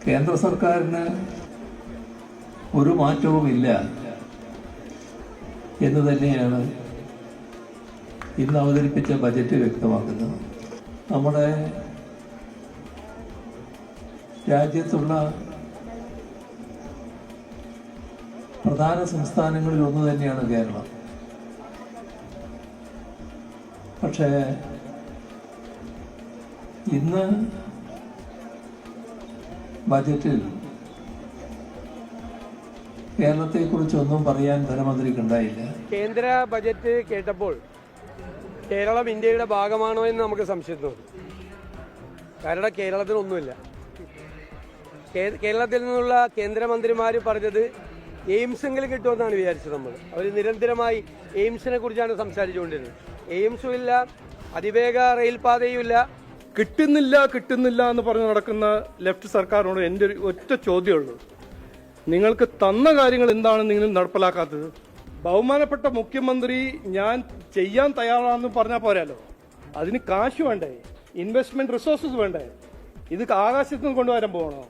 കേന്ദ്ര സർക്കാരിന് ഒരു മാറ്റവുമില്ല എന്ന് തന്നെയാണ് ഇന്ന് അവതരിപ്പിച്ച ബജറ്റ് വ്യക്തമാക്കുന്നത്. നമ്മുടെ രാജ്യത്തുള്ള പ്രധാന സംസ്ഥാനങ്ങളിൽ ഒന്ന് തന്നെയാണ് കേരളം. പക്ഷേ ഇന്ന് ബജറ്റിൽ കേരളത്തെക്കുറിച്ചൊന്നും പറയാൻ ധനമന്ത്രിക്കുണ്ടായില്ല. കേന്ദ്ര ബജറ്റ് കേട്ടപ്പോൾ കേരളം ഇന്ത്യയുടെ ഭാഗമാണോ എന്ന് നമുക്ക് സംശയം തോന്നി. കാരണം കേരളത്തിനൊന്നുമില്ല. കേരളത്തിൽ നിന്നുള്ള കേന്ദ്രമന്ത്രിമാർ പറഞ്ഞത് എയിംസെങ്കിലും കിട്ടുമെന്നാണ് വിചാരിച്ചത്. അവർ നിരന്തരമായി എയിംസിനെ കുറിച്ചാണ് സംസാരിച്ചുകൊണ്ടിരുന്നത്. എയിംസും ഇല്ല, അതിവേഗ റെയിൽപാതയും ഇല്ല. കിട്ടുന്നില്ല എന്ന് പറഞ്ഞ് നടക്കുന്ന ലെഫ്റ്റ് സർക്കാരിനോട് എൻ്റെ ഒരു ഒറ്റ ചോദ്യമുള്ളൂ. നിങ്ങൾക്ക് തന്ന കാര്യങ്ങൾ എന്താണ് നിങ്ങൾ നടപ്പിലാക്കാത്തത്? ബഹുമാനപ്പെട്ട മുഖ്യമന്ത്രി ഞാൻ ചെയ്യാൻ തയ്യാറാണെന്ന് പറഞ്ഞാൽ പോരാലോ, അതിന് കാശ് വേണ്ടേ, ഇൻവെസ്റ്റ്മെന്റ് റിസോഴ്സസ് വേണ്ടേ? ഇത് ആകാശത്ത് നിന്ന് കൊണ്ടുവരാൻ പോകണോ?